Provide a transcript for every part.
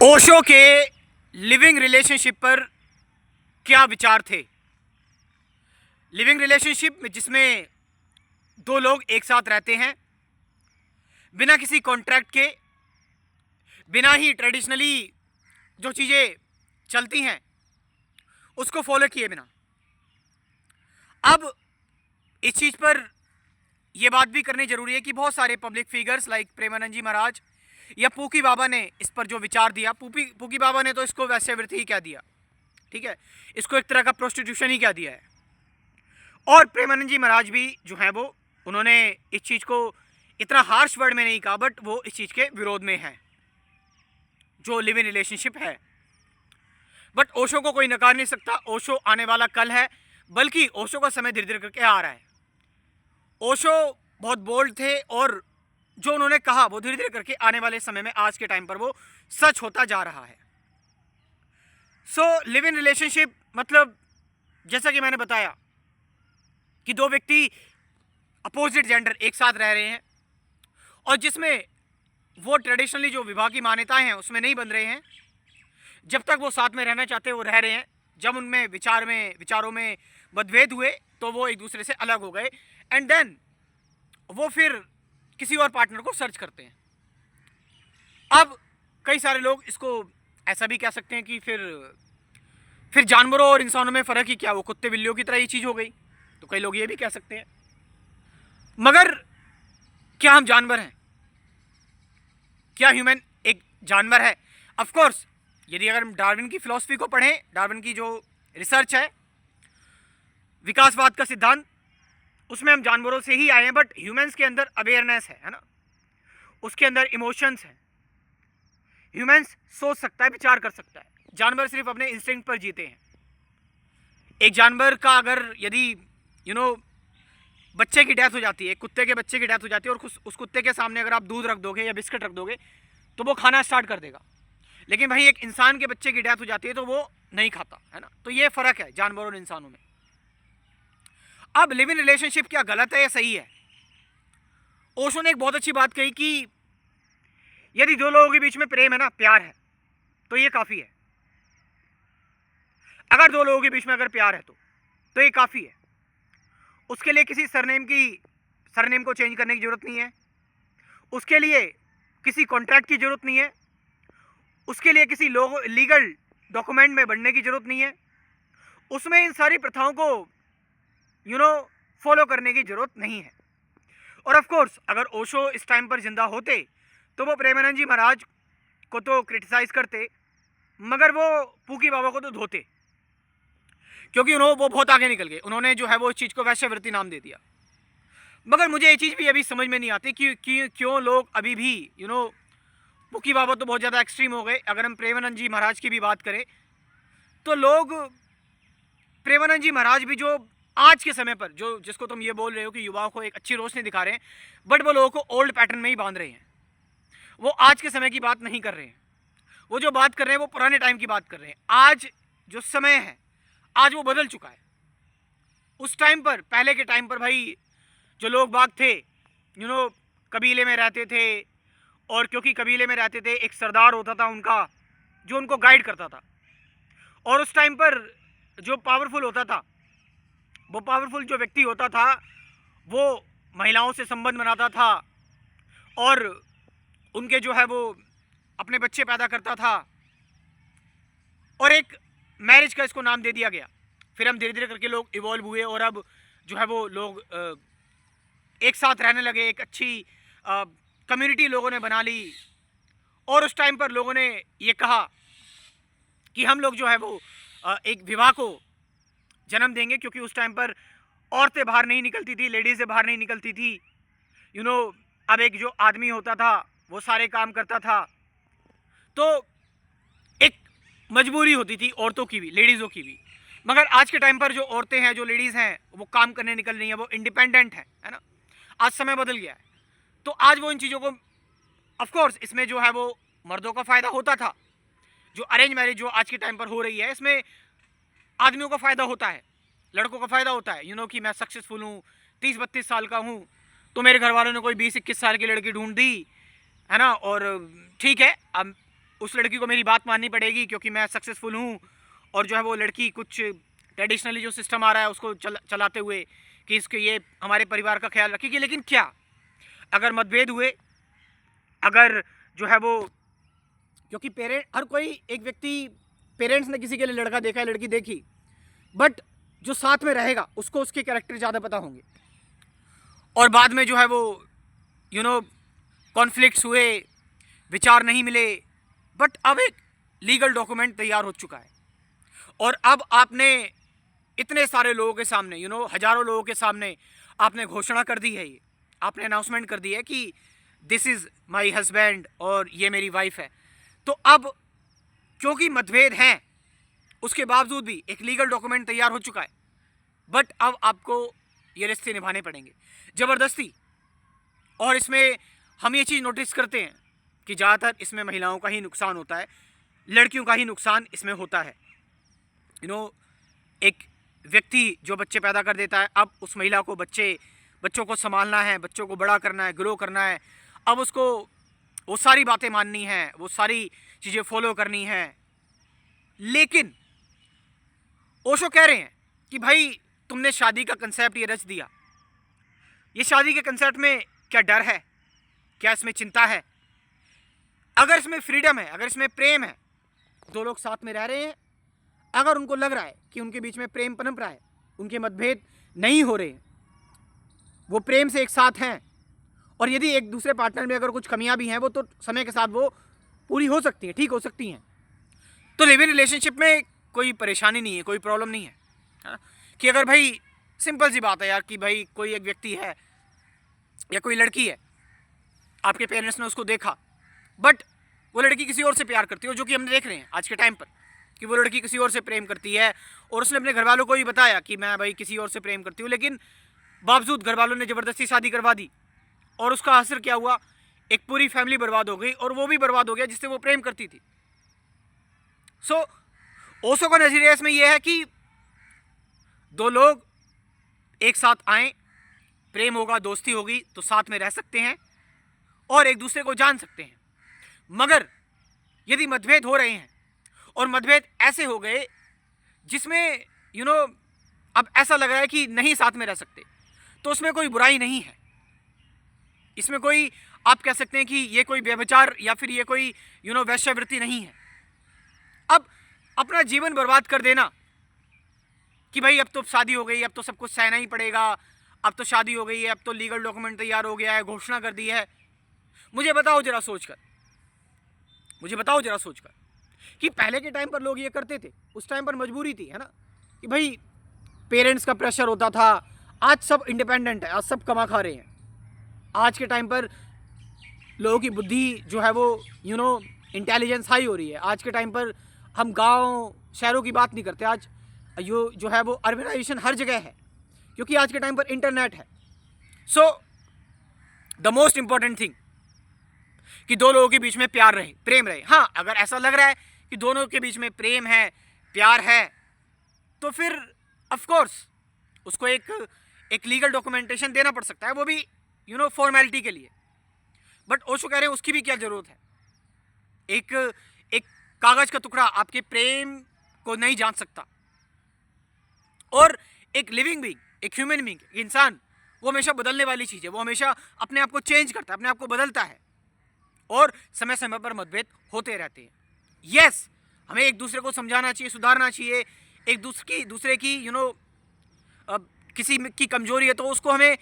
ओशो के living relationship पर क्या विचार थे। लिविंग रिलेशनशिप में जिसमें दो लोग एक साथ रहते हैं बिना किसी कॉन्ट्रैक्ट के, बिना ही ट्रेडिशनली जो चीज़ें चलती हैं उसको फॉलो किए बिना। अब इस चीज़ पर यह बात भी करनी जरूरी है कि बहुत सारे पब्लिक फिगर्स लाइक प्रेमानंद जी महाराज या पूकी बाबा ने इस पर जो विचार दिया, पूकी बाबा ने तो इसको वैश्यवृत्ति ही कह दिया, ठीक है, इसको एक तरह का प्रोस्टिट्यूशन ही कह दिया है। और प्रेमानंद जी महाराज भी जो है वो उन्होंने इस चीज़ को इतना हार्श वर्ड में नहीं कहा, बट वो इस चीज़ के विरोध में है जो लिव इन रिलेशनशिप है। बट ओशो को कोई नकार नहीं सकता। ओशो आने वाला कल है, बल्कि ओशो का समय धीरे धीरे करके आ रहा है। ओशो बहुत बोल्ड थे और जो उन्होंने कहा वो धीरे धीरे करके आने वाले समय में आज के टाइम पर वो सच होता जा रहा है। सो लिव इन रिलेशनशिप मतलब जैसा कि मैंने बताया कि दो व्यक्ति अपोजिट जेंडर एक साथ रह रहे हैं और जिसमें वो ट्रेडिशनली जो विवाह की मान्यताएं हैं उसमें नहीं बन रहे हैं। जब तक वो साथ में रहना चाहते हैं वो रह रहे हैं। जब उनमें विचारों में मतभेद हुए तो वो एक दूसरे से अलग हो गए एंड देन वो फिर किसी और पार्टनर को सर्च करते हैं। अब कई सारे लोग इसको ऐसा भी कह सकते हैं कि फिर जानवरों और इंसानों में फ़र्क ही क्या, वो कुत्ते बिल्लियों की तरह ये चीज़ हो गई। तो कई लोग ये भी कह सकते हैं। मगर क्या हम जानवर हैं? क्या ह्यूमन एक जानवर है? ऑफ कोर्स, यदि अगर हम डार्विन की फिलॉसफी को पढ़ें, डार्विन की जो रिसर्च है, विकासवाद का सिद्धांत, उसमें हम जानवरों से ही आए हैं। बट ह्यूमंस के अंदर अवेयरनेस है ना, उसके अंदर इमोशंस हैं। ह्यूमंस सोच सकता है, विचार कर सकता है। जानवर सिर्फ अपने इंस्टिंक्ट पर जीते हैं। एक जानवर का अगर यदि बच्चे की डेथ हो जाती है, कुत्ते के बच्चे की डेथ हो जाती है और उस कुत्ते के सामने अगर आप दूध रख दोगे या बिस्किट रख दोगे तो वो खाना स्टार्ट कर देगा। लेकिन भाई एक इंसान के बच्चे की डेथ हो जाती है तो वो नहीं खाता, है ना। तो ये फर्क है जानवरों और इंसानों में। अब लिव इन रिलेशनशिप क्या गलत है या सही है? ओशो ने एक बहुत अच्छी बात कही कि यदि दो लोगों के बीच में प्रेम है ना, प्यार है, तो ये काफी है। अगर दो लोगों के बीच में अगर प्यार है तो ये काफी है। उसके लिए किसी सरनेम को चेंज करने की जरूरत नहीं है। उसके लिए किसी कॉन्ट्रैक्ट की जरूरत नहीं है। उसके लिए किसी लीगल डॉक्यूमेंट में बढ़ने की जरूरत नहीं है। उसमें इन सारी प्रथाओं को फॉलो करने की जरूरत नहीं है। और ऑफ कोर्स अगर ओशो इस टाइम पर जिंदा होते तो वो प्रेमानंद जी महाराज को तो क्रिटिसाइज करते, मगर वो पूकी बाबा को तो धोते, क्योंकि वो बहुत आगे निकल गए। उन्होंने जो है वो इस चीज़ को वैश्यवृत्ति नाम दे दिया। मगर मुझे ये चीज़ भी अभी समझ में नहीं आती कि क्यों लोग अभी भी पूकी बाबा तो बहुत ज़्यादा एक्सट्रीम हो गए। अगर हम प्रेमानंद जी महाराज की भी बात करें तो लोग प्रेमानंद जी महाराज भी जो आज के समय पर जिसको तुम ये बोल रहे हो कि युवाओं को एक अच्छी रोशनी दिखा रहे हैं, बट वो लोगों को ओल्ड पैटर्न में ही बांध रहे हैं। वो आज के समय की बात नहीं कर रहे हैं। वो जो बात कर रहे हैं वो पुराने टाइम की बात कर रहे हैं। आज जो समय है आज वो बदल चुका है। उस टाइम पर, पहले के टाइम पर भाई जो लोग बाग थे कबीले में रहते थे, और क्योंकि कबीले में रहते थे एक सरदार होता था उनका जो उनको गाइड करता था। और उस टाइम पर जो पावरफुल होता था, वो पावरफुल जो व्यक्ति होता था वो महिलाओं से संबंध बनाता था और उनके जो है वो अपने बच्चे पैदा करता था और एक मैरिज का इसको नाम दे दिया गया। फिर हम धीरे धीरे करके लोग इवॉल्व हुए और अब जो है वो लोग एक साथ रहने लगे। एक अच्छी कम्युनिटी लोगों ने बना ली और उस टाइम पर लोगों ने ये कहा कि हम लोग जो है वो एक विवाह को जन्म देंगे, क्योंकि उस टाइम पर औरतें बाहर नहीं निकलती थी, लेडीज़ें बाहर नहीं निकलती थी। अब एक जो आदमी होता था वो सारे काम करता था, तो एक मजबूरी होती थी औरतों की भी, लेडीज़ों की भी। मगर आज के टाइम पर जो औरतें हैं, जो लेडीज़ हैं, वो काम करने निकल रही हैं, वो इंडिपेंडेंट है ना। आज समय बदल गया है, तो आज वो इन चीज़ों को, ऑफ कोर्स इसमें जो है वो मर्दों का फ़ायदा होता था। जो अरेंज मैरिज जो आज के टाइम पर हो रही है, इसमें आदमियों का फ़ायदा होता है, लड़कों का फ़ायदा होता है। कि मैं सक्सेसफुल हूँ, 30-32 साल का हूँ, तो मेरे घर वालों ने कोई 20-21 साल की लड़की ढूंढ दी, है ना। और ठीक है, अब उस लड़की को मेरी बात माननी पड़ेगी क्योंकि मैं सक्सेसफुल हूँ, और जो है वो लड़की कुछ ट्रेडिशनली जो सिस्टम आ रहा है उसको चलाते हुए कि इसके ये हमारे परिवार का ख्याल रखेगी। लेकिन क्या अगर मतभेद हुए, अगर जो है वो, क्योंकि हर कोई एक व्यक्ति, पेरेंट्स ने किसी के लिए लड़का देखा है, लड़की देखी, बट जो साथ में रहेगा उसको उसके कैरेक्टर ज़्यादा पता होंगे, और बाद में जो है वो कॉन्फ्लिक्ट्स हुए, विचार नहीं मिले, बट अब एक लीगल डॉक्यूमेंट तैयार हो चुका है, और अब आपने इतने सारे लोगों के सामने, हजारों लोगों के सामने आपने घोषणा कर दी है, ये आपने अनाउंसमेंट कर दी है कि दिस इज़ माई हस्बैंड और ये मेरी वाइफ है। तो अब क्योंकि मतभेद हैं उसके बावजूद भी एक लीगल डॉक्यूमेंट तैयार हो चुका है, बट अब आपको ये रिश्ते निभाने पड़ेंगे ज़बरदस्ती। और इसमें हम ये चीज़ नोटिस करते हैं कि ज़्यादातर इसमें महिलाओं का ही नुकसान होता है, लड़कियों का ही नुकसान इसमें होता है। एक व्यक्ति जो बच्चे पैदा कर देता है, अब उस महिला को बच्चों को संभालना है, बच्चों को बड़ा करना है, ग्रो करना है, अब उसको वो सारी बातें माननी हैं, वो सारी चीज़ें फॉलो करनी हैं। लेकिन ओशो कह रहे हैं कि भाई तुमने शादी का कंसेप्ट ये रच दिया, ये शादी के कंसेप्ट में क्या डर है, क्या इसमें चिंता है? अगर इसमें फ्रीडम है, अगर इसमें प्रेम है, दो लोग साथ में रह रहे हैं, अगर उनको लग रहा है कि उनके बीच में प्रेम पनप रहा है, उनके मतभेद नहीं हो रहे, वो प्रेम से एक साथ हैं, और यदि एक दूसरे पार्टनर में अगर कुछ कमियां भी हैं वो तो समय के साथ वो पूरी हो सकती हैं, ठीक हो सकती हैं, तो लिव इन रिलेशनशिप में कोई परेशानी नहीं है, कोई प्रॉब्लम नहीं है, कि अगर भाई सिंपल सी बात है यार कि भाई कोई एक व्यक्ति है या कोई लड़की है, आपके पेरेंट्स ने उसको देखा, बट वो लड़की किसी और से प्यार करती है, जो कि हम देख रहे हैं आज के टाइम पर कि वो लड़की किसी और से प्रेम करती है, और उसने अपने घर वालों को ही बताया कि मैं भाई किसी और से प्रेम करती हूँ, लेकिन बावजूद घर वालों ने ज़बरदस्ती शादी करवा दी, और उसका असर क्या हुआ, एक पूरी फैमिली बर्बाद हो गई, और वो भी बर्बाद हो गया जिससे वो प्रेम करती थी। सो ओशो का नजरिया इसमें यह है कि दो लोग एक साथ आए, प्रेम होगा, दोस्ती होगी, तो साथ में रह सकते हैं और एक दूसरे को जान सकते हैं। मगर यदि मतभेद हो रहे हैं और मतभेद ऐसे हो गए जिसमें अब ऐसा लग रहा है कि नहीं साथ में रह सकते, तो उसमें कोई बुराई नहीं है, इसमें कोई आप कह सकते हैं कि ये कोई व्यभिचार या फिर ये कोई वैश्यावृत्ति नहीं है। अब अपना जीवन बर्बाद कर देना कि भाई अब तो शादी हो गई, अब तो सब कुछ सहना ही पड़ेगा, अब तो शादी हो गई है, अब तो लीगल डॉक्यूमेंट तैयार हो गया है, घोषणा कर दी है, मुझे बताओ जरा सोचकर कि पहले के टाइम पर लोग ये करते थे, उस टाइम पर मजबूरी थी, है ना, कि भाई पेरेंट्स का प्रेशर होता था। आज सब इंडिपेंडेंट है, आज सब कमा खा रहे हैं, आज के टाइम पर लोगों की बुद्धि जो है वो इंटेलिजेंस हाई हो रही है। आज के टाइम पर हम गांव शहरों की बात नहीं करते, आज जो है वो अर्बनाइजेशन हर जगह है, क्योंकि आज के टाइम पर इंटरनेट है। So the most important thing कि दो लोगों के बीच में प्यार रहे, प्रेम रहे। हाँ, अगर ऐसा लग रहा है कि दोनों के बीच में प्रेम है, प्यार है, तो फिर ऑफ कोर्स उसको एक लीगल डॉक्यूमेंटेशन देना पड़ सकता है, वो भी फॉर्मेलिटी के लिए। बट ओशो कह रहे हैं उसकी भी क्या जरूरत है, एक कागज का टुकड़ा आपके प्रेम को नहीं जान सकता। और एक लिविंग बीइंग, एक ह्यूमन बीइंग, इंसान, वो हमेशा बदलने वाली चीज़ है, वो हमेशा अपने आप को चेंज करता है, अपने आप को बदलता है, और समय समय पर मतभेद होते रहते हैं। यस, हमें एक दूसरे को समझाना चाहिए, सुधारना चाहिए, एक दूसरे की किसी की कमजोरी है तो उसको हमें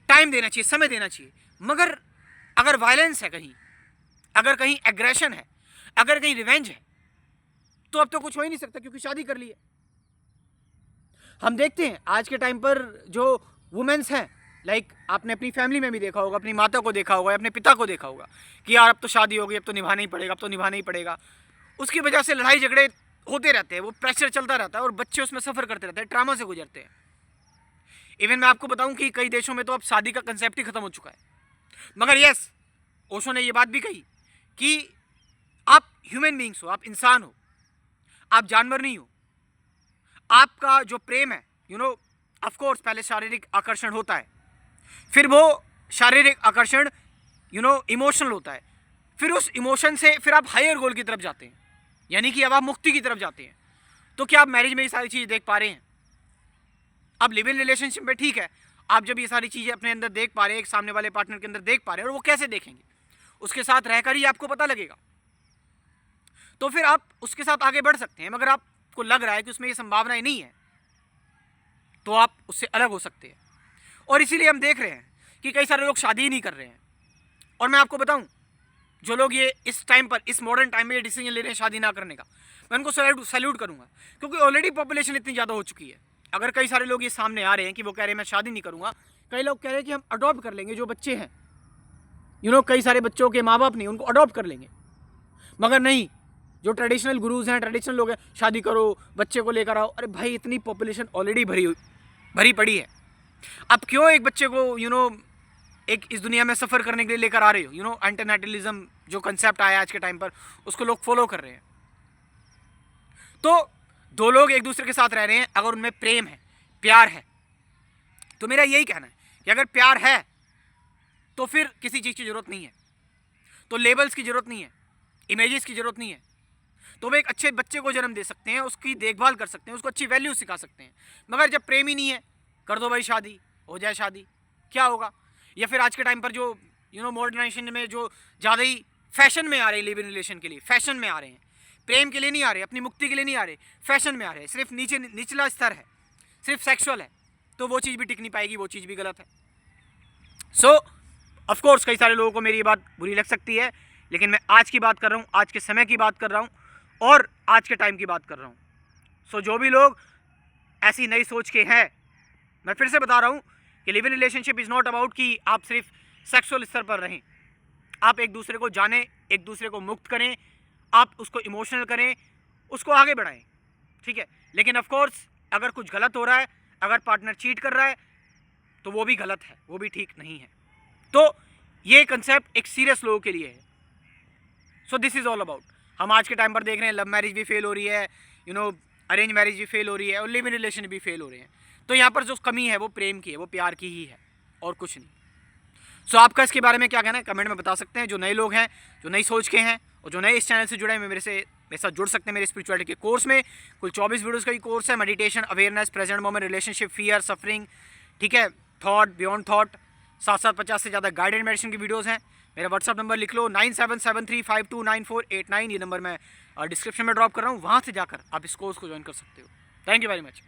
टाइम देना चाहिए, समय देना चाहिए। मगर अगर वायलेंस है कहीं, अगर कहीं एग्रेशन है, अगर कहीं रिवेंज है, तो अब तो कुछ हो ही नहीं सकता, क्योंकि शादी कर ली है। हम देखते हैं आज के टाइम पर जो वुमेन्स हैं, लाइक आपने अपनी फैमिली में भी देखा होगा, अपनी माता को देखा होगा, अपने पिता को देखा होगा कि यार अब तो शादी हो गई, अब तो निभाना ही पड़ेगा, अब तो निभाना ही पड़ेगा। उसकी वजह से लड़ाई झगड़े होते रहते हैं, वो प्रेशर चलता रहता है, और बच्चे उसमें सफ़र करते रहते हैं, ट्रामा से गुजरते हैं। इवन मैं आपको बताऊं कि कई देशों में तो अब शादी का कंसेप्ट ही खत्म हो चुका है। मगर यस, ओशो ने ये बात भी कही कि आप ह्यूमन बीइंग्स हो, आप इंसान हो, आप जानवर नहीं हो। आपका जो प्रेम है, ऑफ कोर्स पहले शारीरिक आकर्षण होता है, फिर वो शारीरिक आकर्षण इमोशनल होता है, फिर उस इमोशन से फिर आप हायर गोल की तरफ जाते हैं, यानी कि अब आप मुक्ति की तरफ जाते हैं। तो क्या आप मैरिज में ये सारी चीज़ें देख पा रहे हैं? अब लिव इन रिलेशनशिप में ठीक है, आप जब ये सारी चीज़ें अपने अंदर देख पा रहे हैं, एक सामने वाले पार्टनर के अंदर देख पा रहे हैं, और वो कैसे देखेंगे, उसके साथ रहकर ही आपको पता लगेगा। तो फिर आप उसके साथ आगे बढ़ सकते हैं। मगर आपको लग रहा है कि उसमें ये संभावनाएं नहीं है, तो आप उससे अलग हो सकते हैं। और इसीलिए हम देख रहे हैं कि कई सारे लोग शादी ही नहीं कर रहे हैं। और मैं आपको बताऊं, जो लोग ये इस टाइम पर, इस मॉडर्न टाइम में ये डिसीजन ले रहे हैं शादी ना करने का, मैं उनको सैल्यूट करूंगा, क्योंकि ऑलरेडी पॉपुलेशन इतनी ज़्यादा हो चुकी है। अगर कई सारे लोग ये सामने आ रहे हैं कि वो कह रहे हैं मैं शादी नहीं करूंगा, कई लोग कह रहे हैं कि हम अडॉप्ट कर लेंगे जो बच्चे हैं, कई सारे बच्चों के माँ बाप नहीं, उनको अडॉप्ट कर लेंगे। मगर नहीं, जो ट्रेडिशनल गुरुज हैं, ट्रेडिशनल लोग हैं, शादी करो, बच्चे को लेकर आओ। अरे भाई, इतनी पॉपुलेशन ऑलरेडी भरी पड़ी है। अब क्यों एक बच्चे को एक इस दुनिया में सफ़र करने के लिए लेकर आ रहे हो? एंटीनेटलिज्म जो कंसेप्ट आया आज के टाइम पर, उसको लोग फॉलो कर रहे हैं। तो दो लोग एक दूसरे के साथ रह रहे हैं, अगर उनमें प्रेम है, प्यार है, तो मेरा यही कहना है कि अगर प्यार है तो फिर किसी चीज़ की ज़रूरत नहीं है, तो लेबल्स की ज़रूरत नहीं है, इमेजेस की ज़रूरत नहीं है। तो वो एक अच्छे बच्चे को जन्म दे सकते हैं, उसकी देखभाल कर सकते हैं, उसको अच्छी वैल्यू सिखा सकते हैं। मगर जब प्रेम ही नहीं है, कर दो भाई शादी, हो जाए शादी, क्या होगा? या फिर आज के टाइम पर जो मॉडर्नाइजेशन में जो ज़्यादा ही फैशन में आ रहे हैं, लिव इन रिलेशन के लिए फैशन में आ रहे हैं, प्रेम के लिए नहीं आ रहे, अपनी मुक्ति के लिए नहीं आ रहे, फैशन में आ रहे हैं, सिर्फ निचला स्तर है, सिर्फ सेक्सुअल है, तो वो चीज़ भी टिक नहीं पाएगी, वो चीज़ भी गलत है। सो ऑफकोर्स कई सारे लोगों को मेरी ये बात बुरी लग सकती है, लेकिन मैं आज की बात कर रहा हूँ, आज के समय की बात कर रहा हूँ, और आज के टाइम की बात कर रहा हूँ। सो जो भी लोग ऐसी नई सोच के हैं, मैं फिर से बता रहा हूँ कि live in relationship is not about कि आप सिर्फ सेक्सुअल स्तर पर रहें। आप एक दूसरे को जानें, एक दूसरे को मुक्त करें, आप उसको इमोशनल करें, उसको आगे बढ़ाएं, ठीक है। लेकिन ऑफ कोर्स अगर कुछ गलत हो रहा है, अगर पार्टनर चीट कर रहा है, तो वो भी गलत है, वो भी ठीक नहीं है। तो ये कंसेप्ट एक सीरियस लोगों के लिए है। So this is all about. हम आज के टाइम पर देख रहे हैं लव मैरिज भी फेल हो रही है, अरेंज मैरिज भी फेल हो रही है, और लिव इन रिलेशन भी फेल हो रहे हैं। तो यहाँ पर जो कमी है वो प्रेम की है, वो प्यार की ही है, और कुछ नहीं। सो आपका इसके बारे में क्या कहना है, कमेंट में बता सकते हैं। जो नए लोग हैं, जो नई सोच के हैं, और जो नए इस चैनल से जुड़े हैं, मेरे साथ जुड़ सकते हैं मेरे स्पिरिचुअलिटी के कोर्स में। कुल 24 वीडियोज़ का ही कोर्स है। Meditation, awareness, present moment, relationship, fear, suffering, ठीक है, थॉट, बियॉन्ड थॉट, 750 से ज़्यादा गाइडेड मेडिटेशन की वीडियोज़ हैं। मेरा व्हाट्सअप नंबर लिख लो, 9773529489। ये नंबर मैं डिस्क्रिप्शन में ड्रॉप कर रहा हूँ, वहाँ से जाकर आप इस कोर्स को ज्वाइन कर सकते हो। Thank you very much.